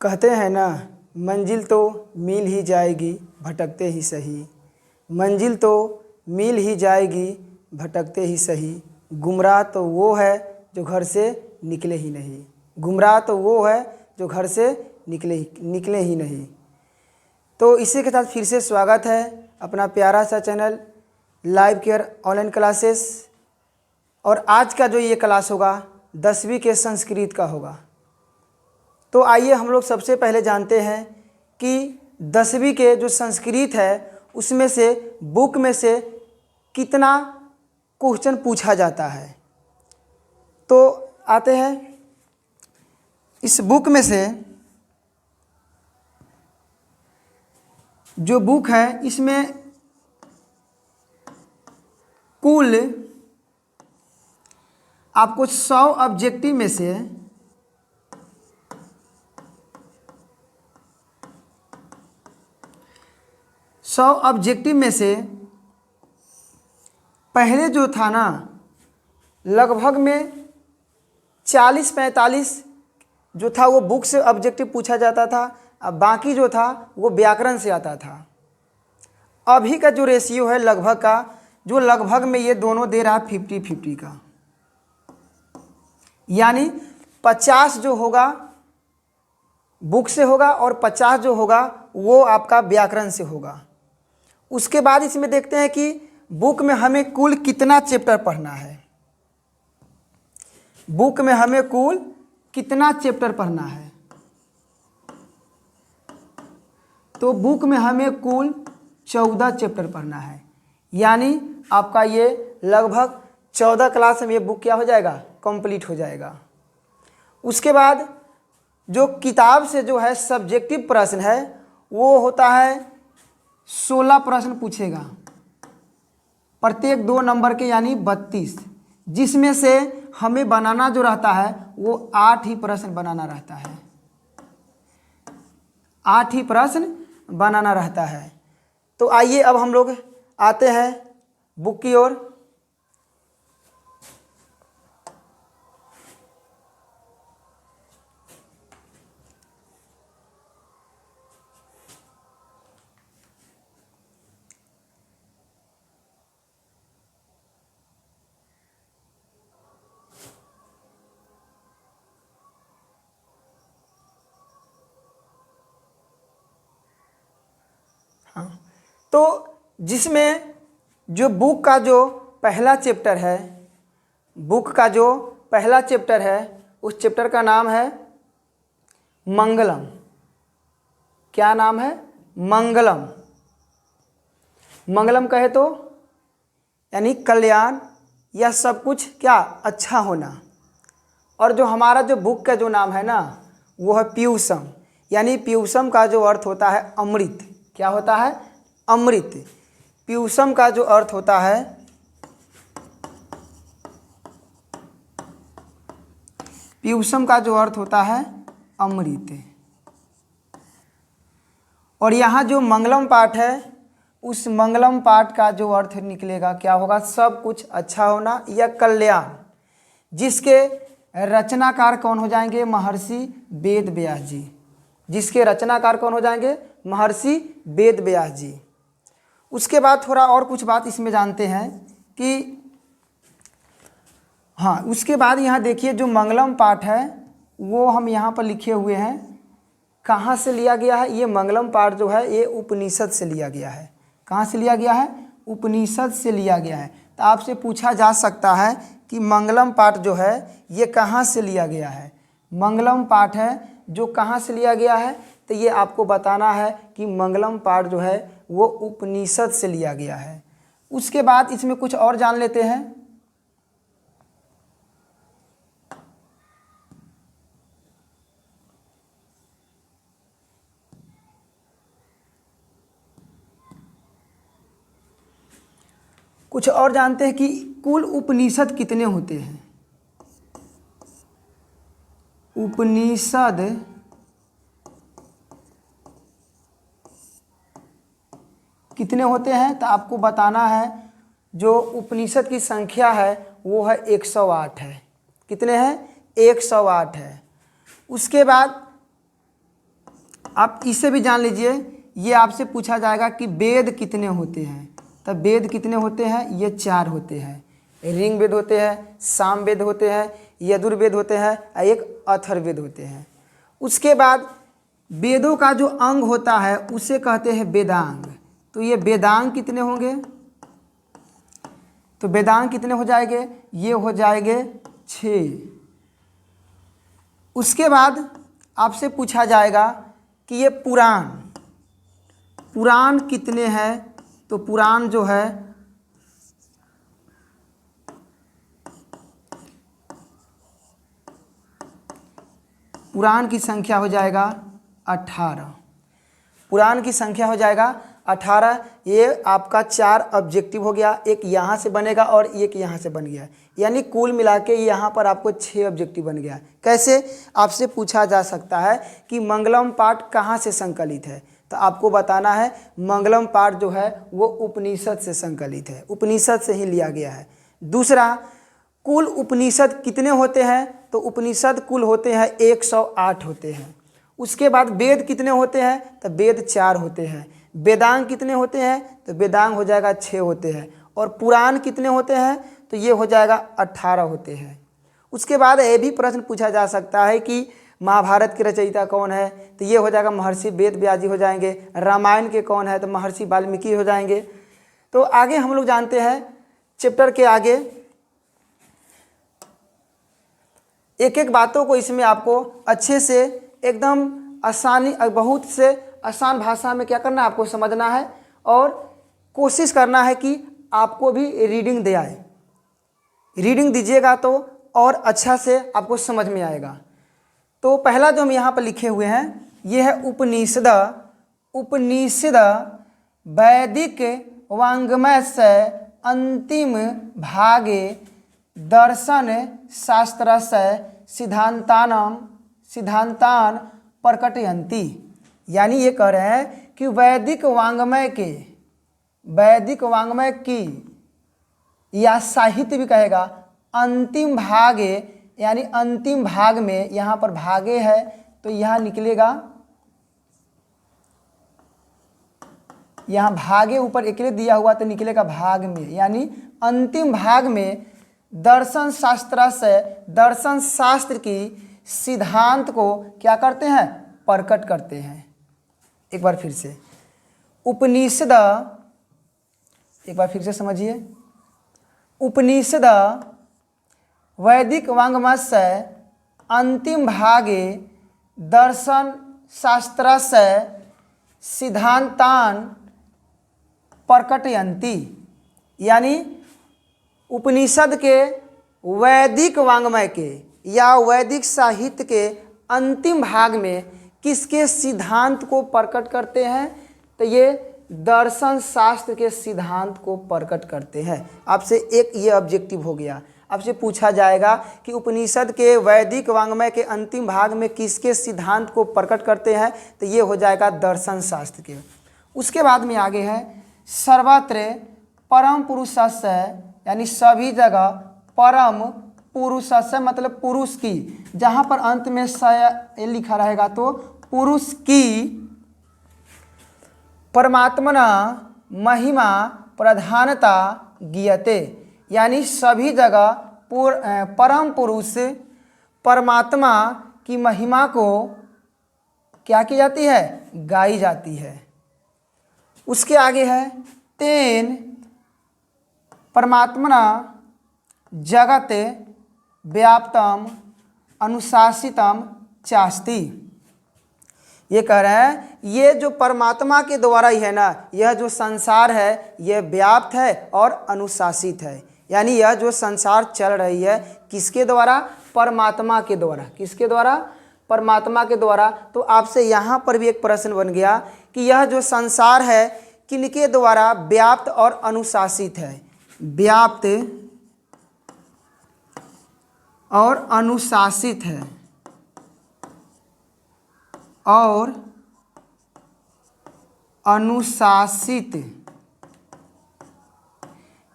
कहते हैं ना, मंजिल तो मिल ही जाएगी भटकते ही सही। मंजिल तो मिल ही जाएगी भटकते ही सही। गुमराह तो वो है जो घर से निकले ही नहीं। गुमराह तो वो है जो घर से निकले ही नहीं। तो इसी के साथ फिर से स्वागत है अपना प्यारा सा channel live care online classes. और आज का जो ये क्लास होगा 10वीं के संस्कृत का होगा। तो आइए हम लोग सबसे पहले जानते हैं कि 10वीं के जो संस्कृत है उसमें से बुक में से कितना क्वेश्चन पूछा जाता है। तो आते हैं इस बुक में से, जो बुक है इसमें कुल आपको 100 ऑब्जेक्टिव में से 100 ऑब्जेक्टिव में से पहले जो था ना लगभग में 40-45 जो था वो बुक से ऑब्जेक्टिव पूछा जाता था। अब बाकी जो था वो व्याकरण से आता था। अभी का जो रेशियो है लगभग का, जो लगभग में ये दोनों दे रहा है 50-50 का, यानी 50 जो होगा बुक से होगा और 50 जो होगा वो आपका व्याकरण से होगा। उसके बाद इसमें देखते हैं कि बुक में हमें कुल कितना चैप्टर पढ़ना है। बुक में हमें कुल कितना चैप्टर पढ़ना है। तो बुक में हमें कुल 14 चैप्टर पढ़ना है, यानी आपका ये लगभग 14 क्लास में ये बुक क्या हो जाएगा, कंप्लीट हो जाएगा। उसके बाद जो किताब से जो है सब्जेक्टिव प्रश्न है वो होता है 16 प्रश्न पूछेगा, प्रत्येक 2 नंबर के, यानी 32, जिसमें से हमें बनाना जो रहता है वो 8 ही प्रश्न बनाना रहता है। 8 ही प्रश्न बनाना रहता है। तो आइए अब हम लोग आते हैं बुक की ओर। हाँ, तो जिसमें जो बुक का जो पहला चैप्टर है, बुक का जो पहला चैप्टर है उस चैप्टर का नाम है मंगलम। क्या नाम है? मंगलम। मंगलम कहे तो यानी कल्याण या सब कुछ क्या अच्छा होना। और जो हमारा जो बुक का जो नाम है ना वो है पीयूषम, यानी पीयूषम का जो अर्थ होता है अमृत। क्या होता है? अमृत। पीयूषम का जो अर्थ होता है, पीयूषम का जो अर्थ होता है अमृत। और यहाँ जो मंगलम पाठ है उस मंगलम पाठ का जो अर्थ निकलेगा क्या होगा, सब कुछ अच्छा होना या कल्याण। जिसके रचनाकार कौन हो जाएंगे? महर्षि वेद व्यास जी। जिसके रचनाकार कौन हो जाएंगे? महर्षि वेद व्यास जी। उसके बाद थोड़ा और कुछ बात इसमें जानते हैं कि हाँ, उसके बाद यहाँ देखिए जो मंगलम पाठ है वो हम यहाँ पर लिखे हुए हैं। कहाँ से लिया गया है? ये मंगलम पाठ जो है ये उपनिषद से लिया गया है। कहाँ से लिया गया है? उपनिषद से लिया गया है। तो आपसे पूछा जा सकता है कि मंगलम पाठ जो है ये कहाँ से लिया गया है। मंगलम पाठ है जो कहाँ से लिया गया है, तो ये आपको बताना है कि मंगलम पाठ जो है वो उपनिषद से लिया गया है। उसके बाद इसमें कुछ और जान लेते हैं। कुछ और जानते हैं कि कुल उपनिषद कितने होते हैं। उपनिषद कितने होते हैं, तो आपको बताना है जो उपनिषद की संख्या है वो है 108 है। कितने हैं? 108 है। उसके बाद आप इससे भी जान लीजिए, ये आपसे पूछा जाएगा कि वेद कितने होते हैं। तब वेद कितने होते हैं, ये 4 होते हैं। ऋग वेद होते हैं, साम वेद होते हैं, यजुर्वेद होते हैं और एक अथर्ववेद होते हैं। उसके बाद वेदों का जो अंग होता है उसे कहते हैं वेदांग। तो ये वेदांग कितने होंगे, तो वेदांग कितने हो जाएंगे, ये हो जाएंगे 6। उसके बाद आपसे पूछा जाएगा कि ये पुराण, पुराण कितने हैं, तो पुराण जो है पुराण की संख्या हो जाएगा 18। पुराण की संख्या हो जाएगा 18। ये आपका 4 ऑब्जेक्टिव हो गया, एक यहाँ से बनेगा और एक यहाँ से बन गया, यानी कुल मिला के यहाँ पर आपको 6 ऑब्जेक्टिव बन गया। कैसे, आपसे पूछा जा सकता है कि मंगलम पाठ कहाँ से संकलित है, तो आपको बताना है मंगलम पाठ जो है वो उपनिषद से संकलित है, उपनिषद से ही लिया गया है। दूसरा, कुल उपनिषद कितने होते हैं, तो उपनिषद कुल होते हैं 108 होते हैं। उसके बाद वेद कितने होते हैं, तो वेद 4 होते हैं। वेदांग कितने होते हैं, तो वेदांग हो जाएगा 6 होते हैं। और पुराण कितने होते हैं, तो ये हो जाएगा 18 होते हैं। उसके बाद ये भी प्रश्न पूछा जा सकता है कि महाभारत के रचयिता कौन है, तो ये हो जाएगा महर्षि वेद व्यास जी हो जाएंगे। रामायण के कौन है, तो महर्षि वाल्मीकि हो जाएंगे। तो आगे हम लोग जानते हैं चैप्टर के आगे एक एक बातों को इसमें आपको अच्छे से एकदम आसानी, बहुत से आसान भाषा में क्या करना है, आपको समझना है और कोशिश करना है कि आपको भी रीडिंग दे आए। रीडिंग दीजिएगा तो और अच्छा से आपको समझ में आएगा। तो पहला जो हम यहाँ पर लिखे हुए हैं ये है उपनिषद। उपनिषद वैदिक वाङ्मय से अंतिम भागे दर्शन शास्त्र से सिद्धांतान प्रकटयन्ति। यानी ये कह रहे हैं कि वैदिक वाङ्मय की या साहित्य भी कहेगा अंतिम भागे, यानी अंतिम भाग में, यहाँ पर भागे है तो यहाँ निकलेगा, यहाँ भागे ऊपर अकेले दिया हुआ तो निकलेगा भाग में, यानी अंतिम भाग में दर्शन शास्त्र से, दर्शन शास्त्र की सिद्धांत को क्या करते हैं, प्रकट करते हैं। एक बार फिर से उपनिषद, एक बार फिर से समझिए, उपनिषद वैदिक वाङ्मय से अंतिम भागे दर्शन शास्त्र से सिद्धांतान प्रकटयन्ति। यानी उपनिषद के, वैदिक वाङ्मय के या वैदिक साहित्य के अंतिम भाग में किसके सिद्धांत को प्रकट करते हैं, तो ये दर्शन शास्त्र के सिद्धांत को प्रकट करते हैं। आपसे एक ये ऑब्जेक्टिव हो गया। आपसे पूछा जाएगा कि उपनिषद के वैदिक वाङ्मय के अंतिम भाग में किसके सिद्धांत को प्रकट करते हैं, तो ये हो जाएगा दर्शन शास्त्र के। उसके बाद में आगे है सर्वत्र परम पुरुषस्य, यानी सभी जगह परम पुरुषस्य मतलब पुरुष की, जहाँ पर अंत में स लिखा रहेगा तो पुरुष की परमात्मना महिमा प्रधानता गीयते। यानी सभी जगह परम पुरुष परमात्मा की महिमा को क्या की जाती है, गाई जाती है। उसके आगे है तेन परमात्मना जगत व्याप्तम अनुशासितम चास्ति। ये कह रहे हैं ये जो परमात्मा के द्वारा ही है ना, यह जो संसार है यह व्याप्त है और अनुशासित है। यानी यह जो संसार चल रही है किसके द्वारा, परमात्मा के द्वारा। किसके द्वारा, परमात्मा के द्वारा। तो आपसे यहाँ पर भी एक प्रश्न बन गया कि यह जो संसार है किनके द्वारा व्याप्त और अनुशासित है। व्याप्त और अनुशासित है, और अनुशासित।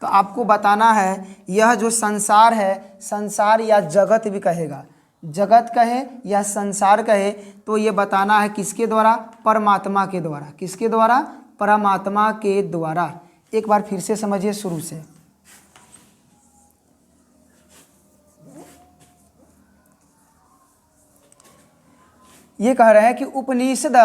तो आपको बताना है यह जो संसार है, संसार या जगत भी कहेगा, जगत कहे या संसार कहे, तो ये बताना है किसके द्वारा? परमात्मा के द्वारा। किसके द्वारा? परमात्मा के द्वारा। एक बार फिर से समझिए शुरू से। ये कह रहे हैं कि उपनिषद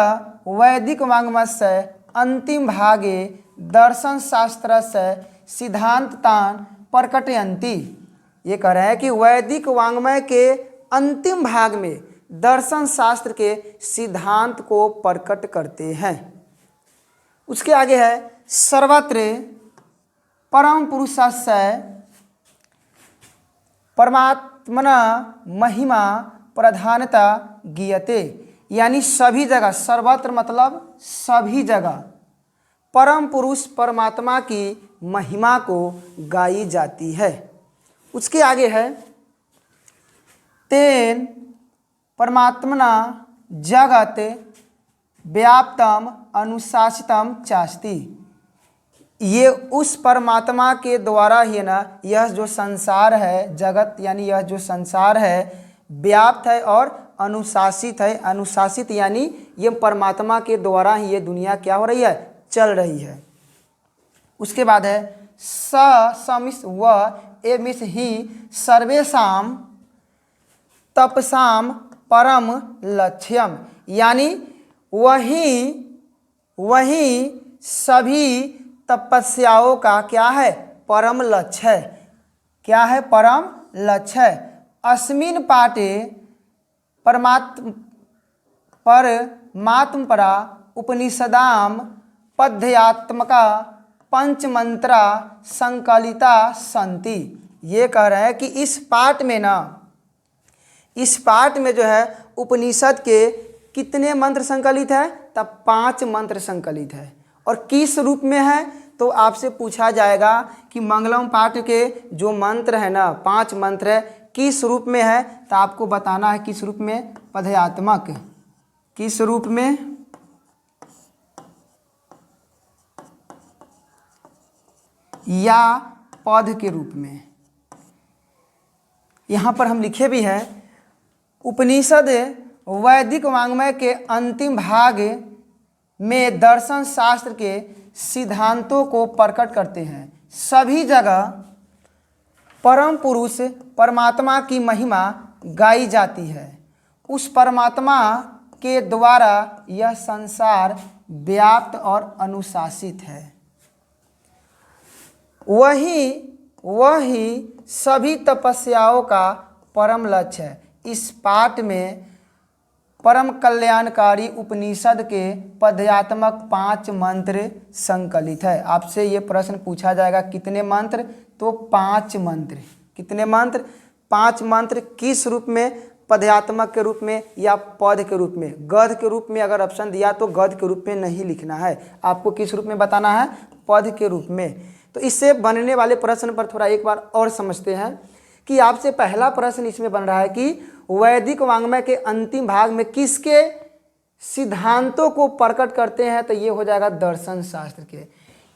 वैदिक वाङ्मयस्य अंतिम भागे दर्शन शास्त्रस्य सिद्धांतान् प्रकटयन्ति। ये कह रहे हैं कि वैदिक वाङ्मय के अंतिम भाग में दर्शन शास्त्र के सिद्धांत को प्रकट करते हैं। उसके आगे है सर्वत्र परम पुरुषस्य परमात्मना महिमा प्रधानता गीयते, यानी सभी जगह, सर्वत्र मतलब सभी जगह परम पुरुष परमात्मा की महिमा को गाई जाती है। उसके आगे है तेन परमात्मना जगत व्याप्तम अनुशासितम चास्ति। ये उस परमात्मा के द्वारा ही ना यह जो संसार है, जगत यानी यह जो संसार है, व्याप्त है और अनुशासित है। अनुशासित यानी ये परमात्मा के द्वारा ही ये दुनिया क्या हो रही है? चल रही है। उसके बाद है समिस व एमिस ही सर्वेषाम तपसाम परम लक्ष्यम, यानी वही सभी तपस्याओं का क्या है? परम लक्ष्य है। क्या है? परम लक्ष्य है। अस्मिन् पाठे परमात्मपरा उपनिषदाम पद्यात्मका पंचमंत्रा संकलिता संति। ये कह रहे हैं कि इस पाठ में ना, इस पाठ में जो है उपनिषद के कितने मंत्र संकलित है? तब 5 मंत्र संकलित है। और किस रूप में है? तो आपसे पूछा जाएगा कि मंगलम पाठ के जो मंत्र है ना, 5 मंत्र है, किस रूप में है? तो आपको बताना है किस रूप में? पद्यात्मक। किस रूप में? या पद के रूप में। यहाँ पर हम लिखे भी हैं, उपनिषद वैदिक वाङ्मय के अंतिम भाग में दर्शन शास्त्र के सिद्धांतों को प्रकट करते हैं। सभी जगह परम पुरुष परमात्मा की महिमा गाई जाती है। उस परमात्मा के द्वारा यह संसार व्याप्त और अनुशासित है। वही सभी तपस्याओं का परम लक्ष्य है। इस पाठ में परम कल्याणकारी उपनिषद के पद्यात्मक 5 मंत्र संकलित है। आपसे ये प्रश्न पूछा जाएगा कितने मंत्र? तो 5 मंत्र। कितने मंत्र? 5 मंत्र। किस रूप में? पद्यात्मक के रूप में या पद के रूप में? गद्य के रूप में अगर ऑप्शन दिया तो गद्य के रूप में नहीं लिखना है, आपको किस रूप में बताना है? पद के रूप में। तो इससे बनने वाले प्रश्न पर थोड़ा एक बार और समझते हैं कि आपसे पहला प्रश्न इसमें बन रहा है कि वैदिक वाङ्मय के अंतिम भाग में किसके सिद्धांतों को प्रकट करते हैं? तो ये हो जाएगा दर्शन शास्त्र के।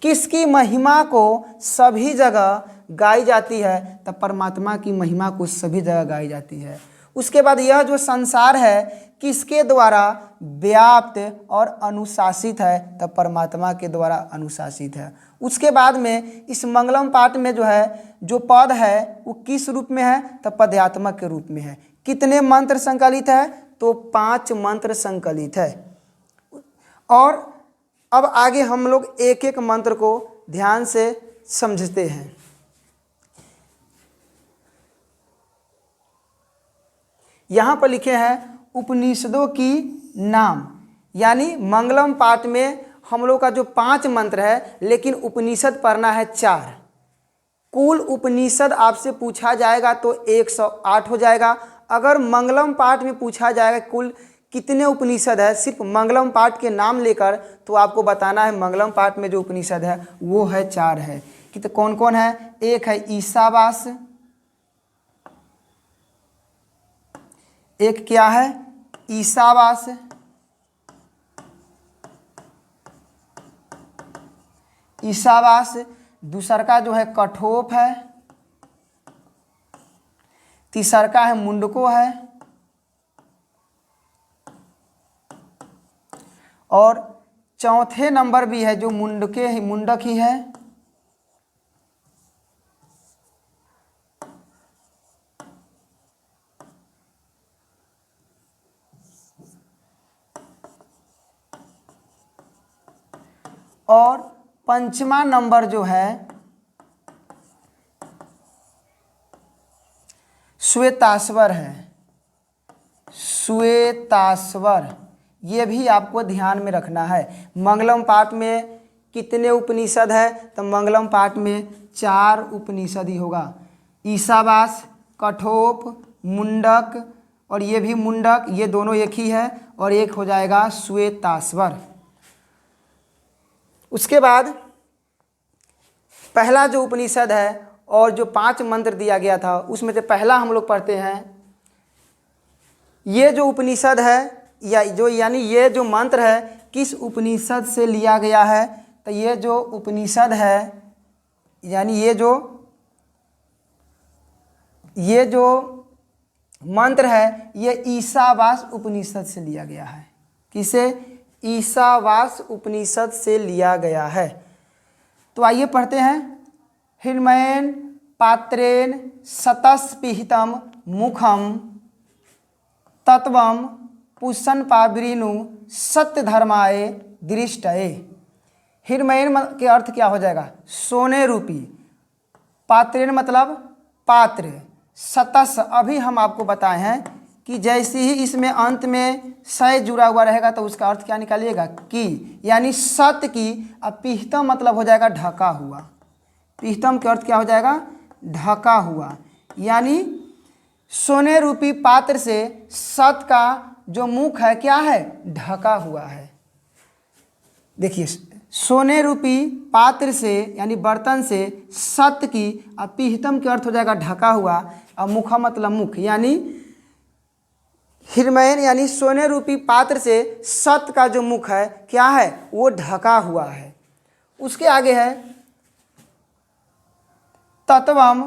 किसकी महिमा को सभी जगह गाई जाती है? तब परमात्मा की महिमा को सभी जगह गाई जाती है। उसके बाद यह जो संसार है किसके द्वारा व्याप्त और अनुशासित है? तब परमात्मा के द्वारा अनुशासित है। उसके बाद में इस मंगलम पाठ में जो है, जो पद है वो किस रूप में है? तब पद्यात्मक के रूप में है। कितने मंत्र संकलित है? तो 5 मंत्र संकलित है। और अब आगे हम लोग एक एक मंत्र को ध्यान से समझते हैं। यहाँ पर लिखे हैं उपनिषदों की नाम, यानी मंगलम पाठ में हम लोग का जो 5 मंत्र है, लेकिन उपनिषद पढ़ना है 4। कुल उपनिषद आपसे पूछा जाएगा तो 108 हो जाएगा। अगर मंगलम पाठ में पूछा जाएगा कुल कितने उपनिषद है सिर्फ मंगलम पाठ के नाम लेकर, तो आपको बताना है मंगलम पाठ में जो उपनिषद है वो है 4 है। कि तो कौन कौन है? एक है ईशावास, एक क्या है? ईशावास, ईशावास। दूसर का जो है कठोप है, तीसर का है मुंडको है, और चौथे नंबर भी है जो मुंडक ही है। और पंचमा नंबर जो है श्वेताश्वर है, श्वेताश्वर। ये भी आपको ध्यान में रखना है। मंगलम पाठ में कितने उपनिषद है? तो मंगलम पाठ में 4 उपनिषद ही होगा। ईशावास, कठोप, मुंडक और ये भी मुंडक, ये दोनों एक ही है। और एक हो जाएगा श्वेताश्वर। उसके बाद पहला जो उपनिषद है और जो 5 मंत्र दिया गया था उसमें से पहला हम लोग पढ़ते हैं। ये जो उपनिषद है यानी ये जो मंत्र है किस उपनिषद से लिया गया है? तो ये जो उपनिषद है यानी ये जो मंत्र है ये ईशावास उपनिषद से लिया गया है। किसे? ईशावास उपनिषद से लिया गया है। तो आइए पढ़ते हैं। हिरण्मयेन पात्रेण सतस्पिहितं मुखम तत्वं पुष्पन्पावृणु सत्यधर्माय दृष्टये। हिरण्मयेन के अर्थ क्या हो जाएगा? सोने रूपी। पात्रेण मतलब पात्र। सतस अभी हम आपको बताए हैं कि जैसे ही इसमें अंत में सय जुड़ा हुआ रहेगा तो उसका अर्थ क्या निकालिएगा? की, यानी सत्य की। अब पिहितम मतलब हो जाएगा ढका हुआ। पिहितम का अर्थ क्या हो जाएगा? ढका हुआ। यानी सोने रूपी पात्र से सत्य का जो मुख है क्या है? ढका हुआ है। देखिए, सोने रूपी पात्र से यानी बर्तन से सत्य की। अब पिहितम का अर्थ हो जाएगा ढका हुआ। अब मुखा मतलब मुख, यानी हिरण्मयेन यानी सोने रूपी पात्र से सत्य का जो मुख है क्या है? वो ढका हुआ है। उसके आगे है तत्वम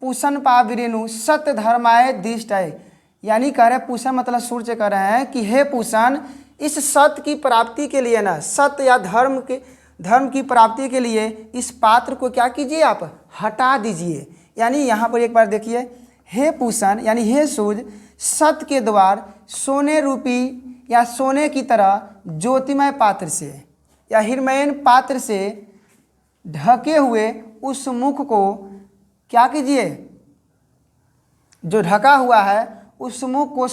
पुष्पन्पावृणु सत्यधर्माय दृष्टये। यानी कह रहे पूषण मतलब सूर्य से कह रहे हैं कि हे पूषण, इस सत्य की प्राप्ति के लिए ना, सत्य या धर्म की प्राप्ति के लिए इस पात्र को क्या कीजिए? आप हटा दीजिए। यानी यहाँ पर एक बार देखिए, हे पूषण यानी हे सूर्य, सत्य के द्वार सोने रूपी या सोने की तरह ज्योतिमय पात्र से या हिरण्मयेन पात्र से ढके हुए उस मुख को क्या कीजिए? जो ढका हुआ है उस मुख को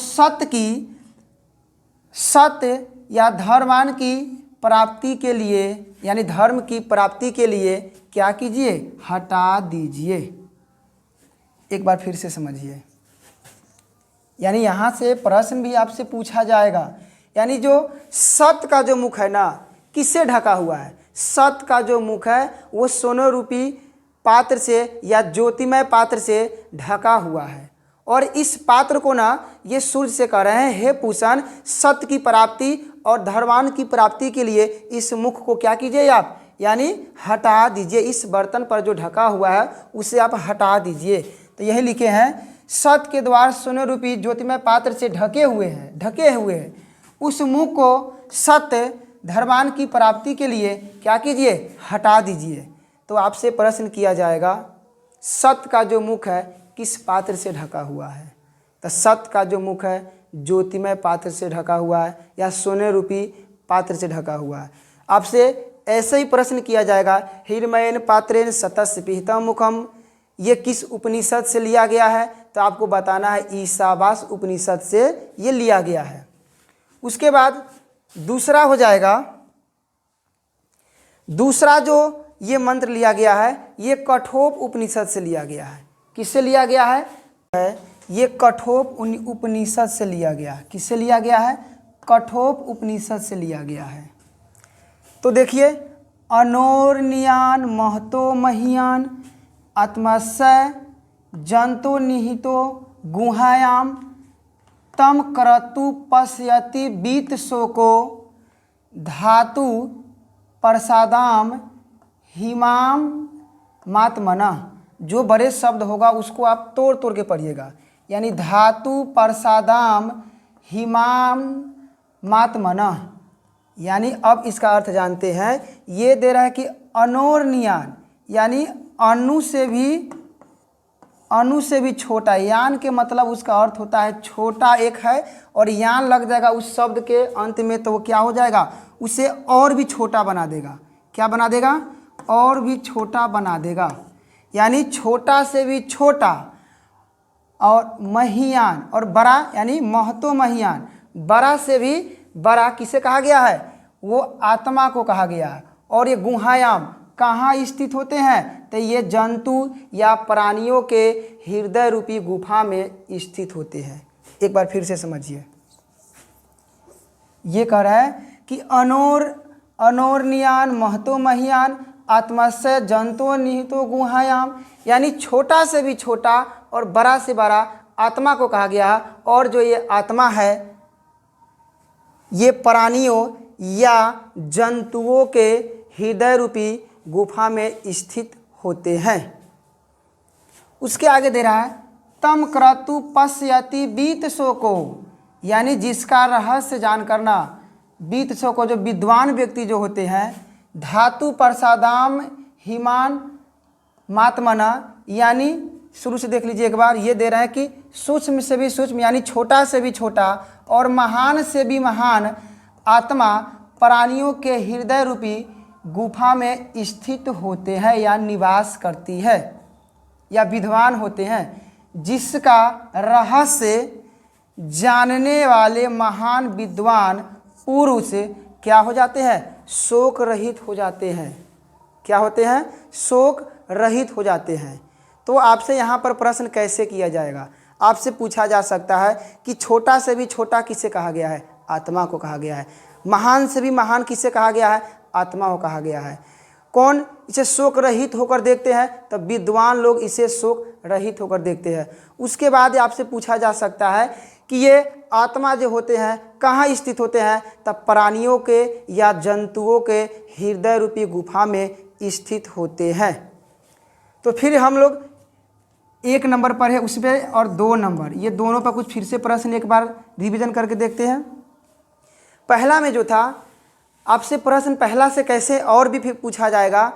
सत्य या धर्मान की प्राप्ति के लिए यानी धर्म की प्राप्ति के लिए क्या कीजिए? हटा दीजिए। एक बार फिर से समझिए। यानी यहाँ से प्रश्न भी आपसे पूछा जाएगा। यानी जो सत्य का जो मुख है ना, किससे ढका हुआ है? सत्य का जो मुख है वो सोने रूपी पात्र से या ज्योतिमय पात्र से ढका हुआ है। और इस पात्र को ना ये सूर्य से कह रहे हैं, हे पूषण, सत्य की प्राप्ति और धर्मान की प्राप्ति के लिए इस मुख को क्या कीजिए आप? यानी हटा दीजिए। इस बर्तन पर जो ढका हुआ है उसे आप हटा दीजिए। तो यही लिखे हैं, सत्य के द्वार सोने रूपी ज्योतिमय पात्र से ढके हुए हैं। उस मुख को सत्य धर्मान की प्राप्ति के लिए क्या कीजिए? हटा दीजिए। तो आपसे प्रश्न किया जाएगा, सत्य का जो मुख है किस पात्र से ढका हुआ है? तो सत्य का जो मुख है ज्योतिमय पात्र से ढका हुआ है या सोने रूपी पात्र से ढका हुआ है। आपसे ऐसे ही प्रश्न किया जाएगा, हिरण्मयेन पात्रेण सतस्पिहितं मुखम, ये किस उपनिषद से लिया गया है? तो आपको बताना है ईशावास उपनिषद से ये लिया गया है। उसके बाद दूसरा हो जाएगा, दूसरा जो ये मंत्र लिया गया है ये कठोप उपनिषद से लिया गया है। किससे लिया गया है? ये कठोप उपनिषद से लिया गया है। किससे लिया गया है? कठोप उपनिषद से लिया गया है। तो देखिए, अनोर्नियान महतो महीयान आत्मस्य जंतो निहितो गुहायाम तम करतु पश्यति बीत शोको धातु प्रसादाम हिमाम मात्मना। जो बड़े शब्द होगा उसको आप तोड़ तोड़ के पढ़िएगा। यानी धातु प्रसादाम हिमाम मात्मना, यानी अब इसका अर्थ जानते हैं। ये दे रहा है कि अनोरनियान यानी अणु से भी छोटा। यान के मतलब उसका अर्थ होता है छोटा एक है, और यान लग जाएगा उस शब्द के अंत में तो वो क्या हो जाएगा, उसे और भी छोटा बना देगा। क्या बना देगा, और भी छोटा बना देगा। यानी छोटा से भी छोटा, और महियान और बड़ा यानी महतो महियान, बड़ा से भी बड़ा किसे कहा गया है, वो आत्मा को कहा गया है। और ये गुहायाम कहाँ स्थित होते हैं, तो ये जंतु या प्राणियों के हृदय रूपी गुफा में स्थित होते हैं। एक बार फिर से समझिए, ये कह रहा है कि अनोरनियान महतो महियान आत्मस्य जंतो निहितो गुहायाम, यानी छोटा से भी छोटा और बड़ा से बड़ा आत्मा को कहा गया। और जो ये आत्मा है ये प्राणियों या जंतुओं के हृदय रूपी गुफा में स्थित होते हैं। उसके आगे दे रहा है तम क्रतु पश्यति बीत शोको, यानी जिसका रहस्य जान करना। बीत शोको जो विद्वान व्यक्ति जो होते हैं, धातु प्रसादाम हिमान मात्मना, यानी शुरू से देख लीजिए एक बार। ये दे रहा है कि सूक्ष्म से भी सूक्ष्म यानी छोटा से भी छोटा और महान से भी महान आत्मा प्राणियों के हृदय रूपी गुफा में स्थित होते हैं या निवास करती है या विद्वान होते हैं, जिसका रहस्य जानने वाले महान विद्वान पुरुष क्या हो जाते हैं, शोक रहित हो जाते हैं। क्या होते हैं, शोक रहित हो जाते हैं। तो आपसे यहाँ पर प्रश्न कैसे किया जाएगा, आपसे पूछा जा सकता है कि छोटा से भी छोटा किसे कहा गया है, आत्मा को कहा गया है। महान से भी महान किसे कहा गया है, आत्मा को कहा गया है। कौन इसे शोक रहित होकर देखते हैं, तब विद्वान लोग इसे शोक रहित होकर देखते हैं। उसके बाद आपसे पूछा जा सकता है कि ये आत्मा जो होते हैं कहाँ स्थित होते हैं, तब प्राणियों के या जंतुओं के हृदय रूपी गुफा में स्थित होते हैं। तो फिर हम लोग 1 नंबर पर है उस पर और 2 नंबर, ये दोनों पर कुछ फिर से प्रश्न एक बार रिवीजन करके देखते हैं। पहला में जो था आपसे प्रश्न पहला से कैसे और भी फिर पूछा जाएगा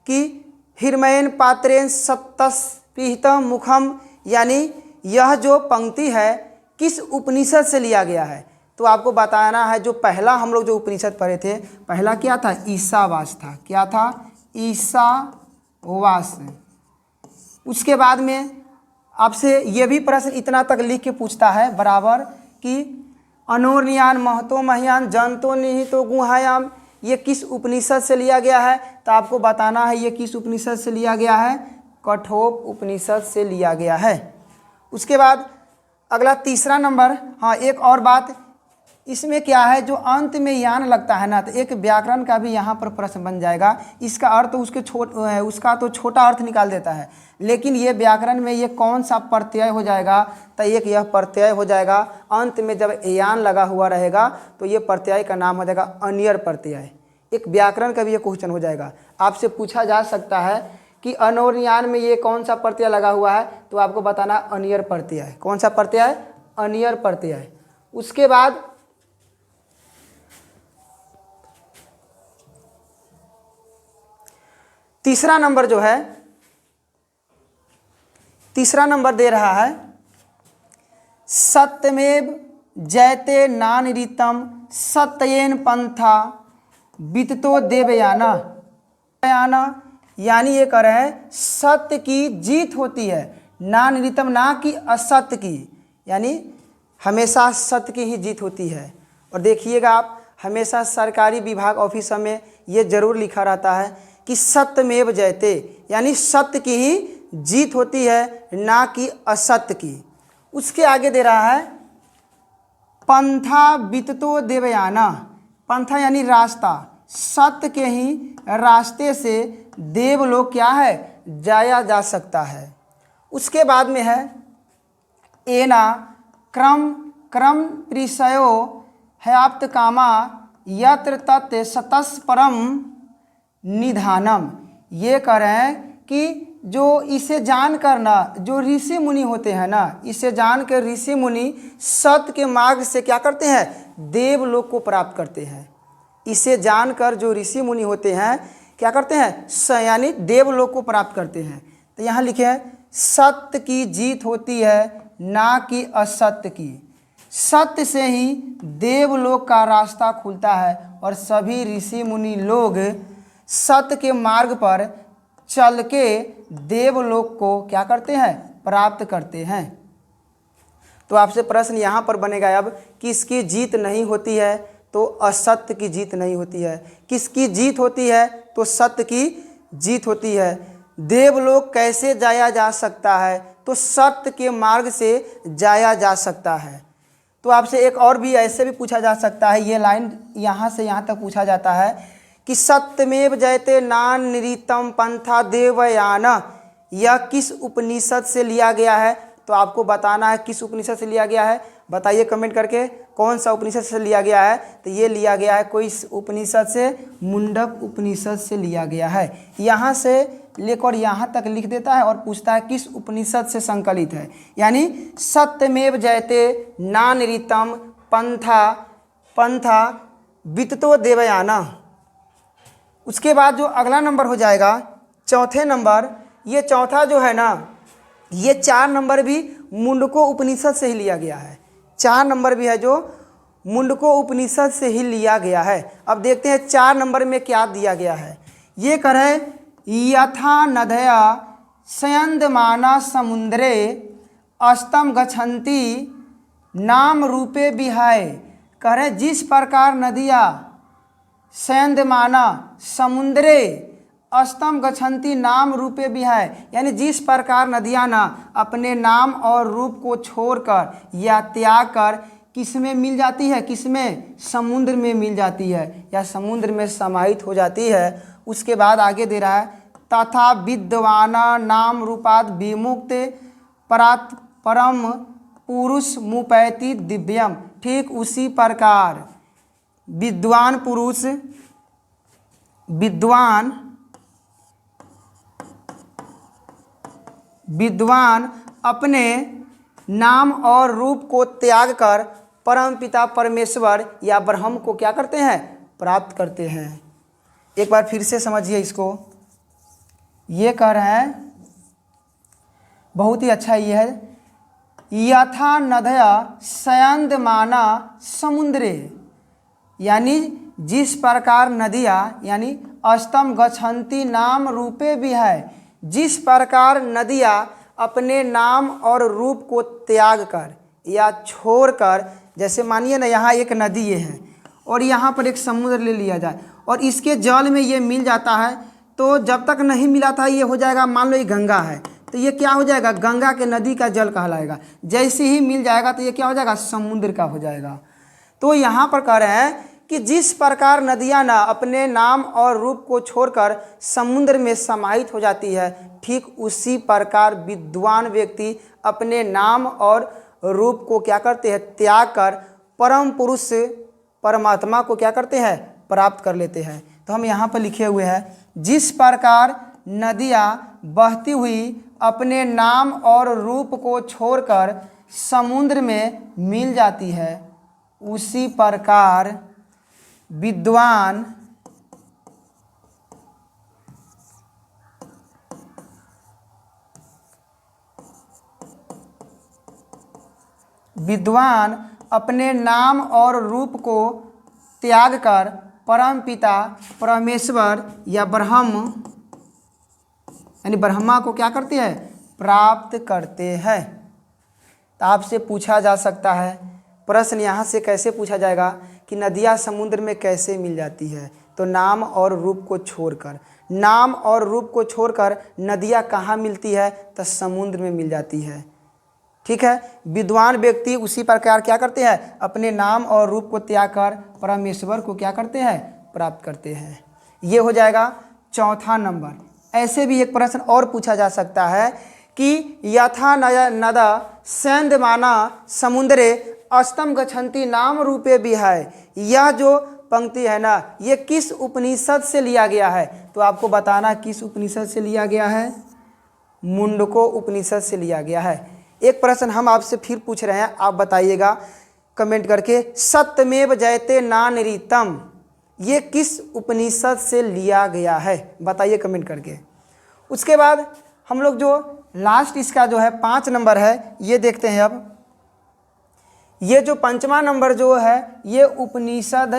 कि हिरमयन पात्रेन सप्तस्पृहतम मुखम, यानी यह जो पंक्ति है किस उपनिषद से लिया गया है। तो आपको बताना है जो पहला हम लोग जो उपनिषद पढ़े थे, पहला क्या था, ईसावास था। क्या था, ईसावास। उसके बाद में आपसे ये भी प्रश्न इतना तक लिख के पूछता है बराबर कि अनोरनियान महतो महियान जंतो निहितो गुहायाम, ये किस उपनिषद से लिया गया है। तो आपको बताना है ये किस उपनिषद से लिया गया है, कठोप उपनिषद से लिया गया है। उसके बाद अगला तीसरा नंबर, हाँ एक और बात, इसमें क्या है जो अंत में यान लगता है ना, तो एक व्याकरण का भी यहाँ पर प्रश्न बन जाएगा। इसका अर्थ तो उसका तो छोटा अर्थ निकाल देता है, लेकिन ये व्याकरण में ये कौन सा प्रत्यय हो जाएगा, तो एक यह प्रत्यय हो जाएगा। अंत में जब यान लगा हुआ रहेगा तो ये प्रत्यय का नाम हो जाएगा अनियर प्रत्यय। एक व्याकरण का भी ये क्वेश्चन हो जाएगा। आपसे पूछा जा सकता है कि अनोरनियान में ये कौन सा प्रत्यय लगा हुआ है, तो आपको बताना अनियर प्रत्यय। कौन सा प्रत्यय, अनियर प्रत्यय। उसके बाद तीसरा नंबर जो है, तीसरा नंबर दे रहा है सत्यमेव जयते नानिरितम सत्येन पंथा विततो देवयाना। यानी ये कह रहे हैं सत्य की जीत होती है, नानिरितम ना कि असत्य की, यानी हमेशा सत्य की ही जीत होती है। और देखिएगा आप हमेशा सरकारी विभाग ऑफिसर में ये जरूर लिखा रहता है कि सत्यमेव जयते, यानी सत्य की ही जीत होती है ना कि असत्य की। उसके आगे दे रहा है पंथा विततो देवयाना। पंथा यानी रास्ता, सत्य के ही रास्ते से देवलोक क्या है, जाया जा सकता है। उसके बाद में है एना क्रम प्रिसयो हयाप्त कामा यत्र तत् सतस परम निधानम। ये कह रहे हैं कि जो इसे जान कर ना, जो ऋषि मुनि होते हैं ना, इसे जान कर ऋषि मुनि सत्य के मार्ग से क्या करते हैं, देवलोक को प्राप्त करते हैं। इसे जानकर जो ऋषि मुनि होते हैं क्या करते हैं, यानी देवलोक को प्राप्त करते हैं। तो यहाँ लिखे हैं सत्य की जीत होती है ना कि असत्य की। सत्य से ही देवलोक का रास्ता खुलता है और सभी ऋषि मुनि लोग सत्य के मार्ग पर चल के देवलोक को क्या करते हैं, प्राप्त करते हैं। तो आपसे प्रश्न यहाँ पर बनेगा अब, किसकी जीत नहीं होती है, तो असत्य की जीत नहीं होती है। किसकी जीत होती है, तो सत्य की जीत होती है। देवलोक कैसे जाया जा सकता है, तो सत्य के मार्ग से जाया जा सकता है। तो आपसे एक और भी ऐसे भी पूछा जा सकता है, ये लाइन यहाँ से यहाँ तक पूछा जाता है कि सत्यमेव जयते नानृतम पंथा देवयान, यह किस उपनिषद से लिया गया है। तो आपको बताना है किस उपनिषद से लिया गया है, बताइए कमेंट करके कौन सा उपनिषद से लिया गया है। तो ये लिया गया है कोई उपनिषद से, मुंडक उपनिषद से लिया गया है। यहाँ से लेकर यहाँ तक लिख देता है और पूछता है किस उपनिषद से संकलित है, यानी सत्यमेव जयते नानृतम पंथा वित्तो देवयाना। उसके बाद जो अगला नंबर हो जाएगा चौथे नंबर, ये चौथा जो है ना, ये 4 नंबर भी मुंडको उपनिषद से ही लिया गया है। 4 नंबर भी है जो मुंडको उपनिषद से ही लिया गया है। अब देखते हैं 4 नंबर में क्या दिया गया है। ये कह रहे यथा नदया सयन्दमाना समुद्रे अस्तम गच्छन्ति नाम रूपे विहाय। कह रहे जिस प्रकार नदियाँ सयन्दमाना समुद्रे अस्तम गच्छन्ति नाम रूपे विहाय, यानी जिस प्रकार नदियाँ ना अपने नाम और रूप को छोड़कर या त्याग कर किस में मिल जाती है, किस में, समुद्र में मिल जाती है या समुद्र में समाहित हो जाती है। उसके बाद आगे दे रहा है तथा विद्वाना नाम रूपाद विमुक्त परात परम पुरुष मुपैति दिव्यम। ठीक उसी प्रकार विद्वान पुरुष, विद्वान अपने नाम और रूप को त्याग कर परमपिता परमेश्वर या ब्रह्म को क्या करते हैं, प्राप्त करते हैं। एक बार फिर से समझिए इसको। ये कह रहे हैं बहुत ही अच्छा ये है, यथा नदया सयन्दमाना समुद्रे, यानी जिस प्रकार नदियाँ यानी अस्तम गच्छन्ति नाम रूपे भी है, जिस प्रकार नदियाँ अपने नाम और रूप को त्याग कर या छोड़कर, जैसे मानिए ना यहाँ एक नदी ये है और यहाँ पर एक समुद्र ले लिया जाए और इसके जल में ये मिल जाता है, तो जब तक नहीं मिला था ये हो जाएगा, मान लो ये गंगा है तो ये क्या हो जाएगा, गंगा के नदी का जल कहलाएगा। जैसे ही मिल जाएगा तो ये क्या हो जाएगा, समुद्र का हो जाएगा। तो यहाँ पर कह रहे हैं कि जिस प्रकार नदियाँ ना अपने नाम और रूप को छोड़कर समुद्र में समाहित हो जाती है, ठीक उसी प्रकार विद्वान व्यक्ति अपने नाम और रूप को क्या करते हैं, त्याग कर परम पुरुष परमात्मा को क्या करते हैं, प्राप्त कर लेते हैं। तो हम यहाँ पर लिखे हुए हैं जिस प्रकार नदियाँ बहती हुई अपने नाम और रूप को छोड़कर समुद्र में मिल जाती है, उसी प्रकार विद्वान अपने नाम और रूप को त्याग कर परम पिता परमेश्वर या ब्रह्म यानी ब्रह्मा को क्या करते हैं, प्राप्त करते हैं। तो आपसे पूछा जा सकता है प्रश्न, यहाँ से कैसे पूछा जाएगा कि नदियाँ समुद्र में कैसे मिल जाती है, तो नाम और रूप को छोड़कर, नाम और रूप को छोड़कर नदियाँ कहाँ मिलती है, तो समुद्र में मिल जाती है। ठीक है, विद्वान व्यक्ति उसी प्रकार क्या करते हैं, अपने नाम और रूप को त्याग कर परमेश्वर को क्या करते हैं, प्राप्त करते हैं। ये हो जाएगा चौथा नंबर। ऐसे भी एक प्रश्न और पूछा जा सकता है कि यथा नदा सयन्दमाना समुद्रे अस्तम गच्छन्ति नाम रूपे भी है, यह जो पंक्ति है ना, ये किस उपनिषद से लिया गया है। तो आपको बताना किस उपनिषद से लिया गया है, मुंडको उपनिषद से लिया गया है। एक प्रश्न हम आपसे फिर पूछ रहे हैं, आप बताइएगा कमेंट करके, सत्यमेव जयते नानृतम, ये किस उपनिषद से लिया गया है, बताइए कमेंट करके। उसके बाद हम लोग जो लास्ट इसका जो है 5 नंबर है ये देखते हैं। अब ये जो 5वां नंबर जो है ये उपनिषद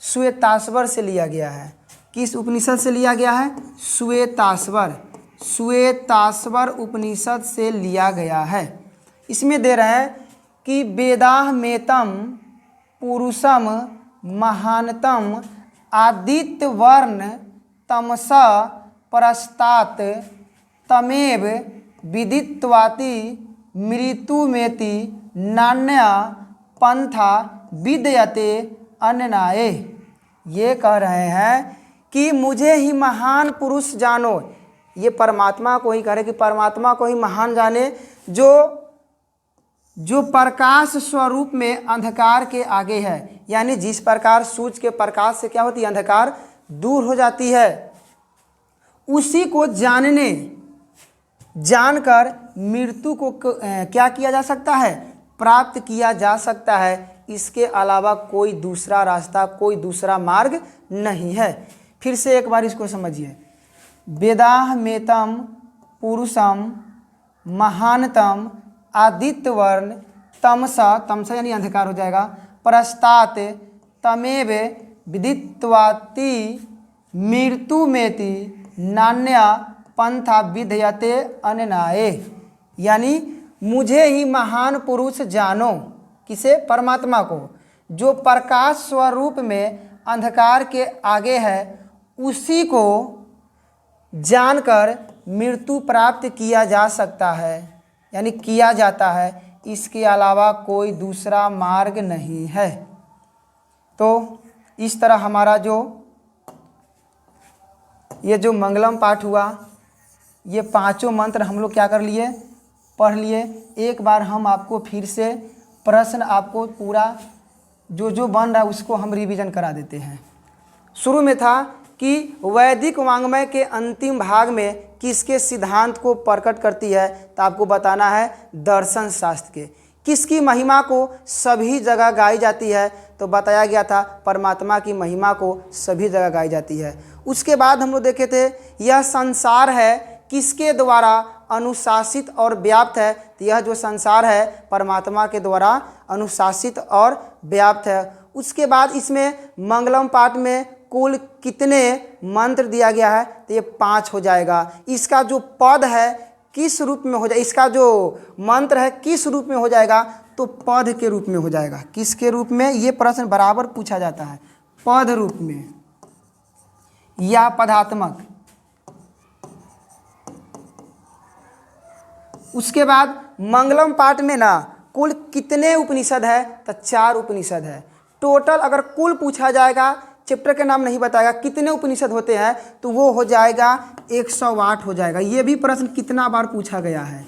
श्वेताश्वर से लिया गया है। किस उपनिषद से लिया गया है? श्वेताश्वर। श्वेताश्वर उपनिषद से लिया गया है। इसमें दे रहे हैं कि वेदाहमेतम पुरुषम महानतम आदित्य वर्ण तमसा परस्तात तमेव विदित्वाति मृत्युमेति नान्या पंथा विद्यते अन्नाये। ये कह रहे हैं कि मुझे ही महान पुरुष जानो। ये परमात्मा को ही कह रहे कि परमात्मा को ही महान जाने जो प्रकाश स्वरूप में अंधकार के आगे है। यानी जिस प्रकार सूर्य के प्रकाश से क्या होती है, अंधकार दूर हो जाती है, उसी को जानकर मृत्यु को क्या किया जा सकता है, प्राप्त किया जा सकता है। इसके अलावा कोई दूसरा रास्ता, कोई दूसरा मार्ग नहीं है। फिर से एक बार इसको समझिए। वेदाहमेतम पुरुषम महानतम आदित्य वर्ण तमसा, तमसा यानी अंधकार हो जाएगा, परस्तात तमेव विदित्वाति मृत्युमेति नान्या पंथा विद्यते अन्नाये। यानी मुझे ही महान पुरुष जानो। किसे? परमात्मा को। जो प्रकाश स्वरूप में अंधकार के आगे है, उसी को जानकर मृत्यु प्राप्त किया जा सकता है, यानी किया जाता है। इसके अलावा कोई दूसरा मार्ग नहीं है। तो इस तरह हमारा ये जो मंगलम पाठ हुआ, ये 5 मंत्र हम लोग क्या कर लिए, पढ़ लिए। एक बार हम आपको फिर से प्रश्न आपको पूरा जो बन रहा है उसको हम रिवीजन करा देते हैं। शुरू में था कि वैदिक वाङ्मय के अंतिम भाग में किसके सिद्धांत को प्रकट करती है, तो आपको बताना है दर्शन शास्त्र के। किसकी महिमा को सभी जगह गाई जाती है, तो बताया गया था परमात्मा की महिमा को सभी जगह गाई जाती है। उसके बाद हम लोग देखे थे यह संसार है किसके द्वारा अनुशासित और व्याप्त है, तो यह जो संसार है परमात्मा के द्वारा अनुशासित और व्याप्त है। उसके बाद इसमें मंगलम पाठ में कुल कितने मंत्र दिया गया है, तो ये 5 हो जाएगा। इसका जो पद है किस रूप में हो जाए, इसका जो मंत्र है किस रूप में हो जाएगा, तो पद के रूप में हो जाएगा। किसके रूप में? ये प्रश्न बराबर पूछा जाता है, पद रूप में या पदात्मक। उसके बाद मंगलम पाठ में ना कुल कितने उपनिषद है, तो 4 उपनिषद है टोटल। अगर कुल पूछा जाएगा, चैप्टर के नाम नहीं बताएगा, कितने उपनिषद होते हैं, तो वो हो जाएगा 108 हो जाएगा। ये भी प्रश्न कितना बार पूछा गया है।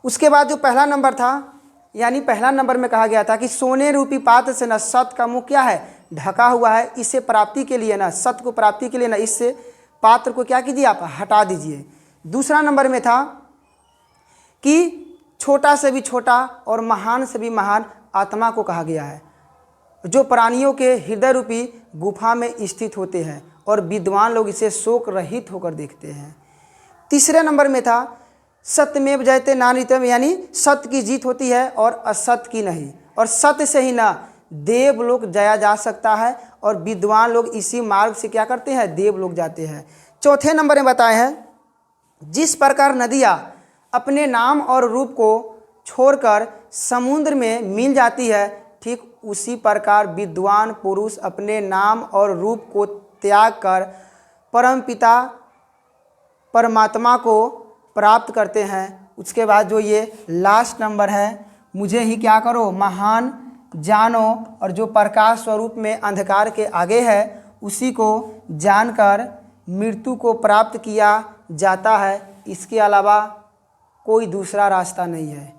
उसके बाद जो पहला नंबर था, यानी पहला नंबर में कहा गया था कि सोने रूपी पात्र से न सत्य का मुख क्या है, ढका हुआ है। इससे प्राप्ति के लिए ना, सत्य को प्राप्ति के लिए ना, इससे पात्र को क्या कीजिए, आप हटा दीजिए। दूसरा नंबर में था कि छोटा से भी छोटा और महान से भी महान आत्मा को कहा गया है, जो प्राणियों के हृदय रूपी गुफा में स्थित होते हैं और विद्वान लोग इसे शोक रहित होकर देखते हैं। तीसरे नंबर में था सत्यमेव जयते नानृतम, यानी सत्य की जीत होती है और असत्य की नहीं, और सत्य से ही ना देवलोक जाया जा सकता है, और विद्वान लोग इसी मार्ग से क्या करते हैं, देवलोक जाते हैं। चौथे नंबर में बताए हैं जिस प्रकार नदियाँ अपने नाम और रूप को छोड़कर समुद्र में मिल जाती है, ठीक उसी प्रकार विद्वान पुरुष अपने नाम और रूप को त्याग कर परमपिता परमात्मा को प्राप्त करते हैं। उसके बाद जो ये लास्ट नंबर है, मुझे ही क्या करो, महान जानो, और जो प्रकाश स्वरूप में अंधकार के आगे है उसी को जानकर मृत्यु को प्राप्त किया जाता है। इसके अलावा कोई दूसरा रास्ता नहीं है।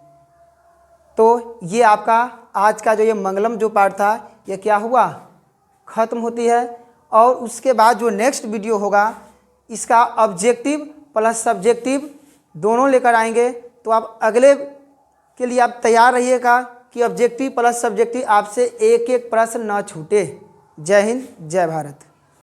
तो ये आपका आज का जो ये मंगलम जो पाठ था, ये क्या हुआ, ख़त्म होती है। और उसके बाद जो नेक्स्ट वीडियो होगा, इसका ऑब्जेक्टिव प्लस सब्जेक्टिव दोनों लेकर आएंगे। तो आप अगले के लिए आप तैयार रहिएगा कि ऑब्जेक्टिव प्लस सब्जेक्टिव आपसे एक एक प्रश्न न छूटे। जय हिंद, जय भारत।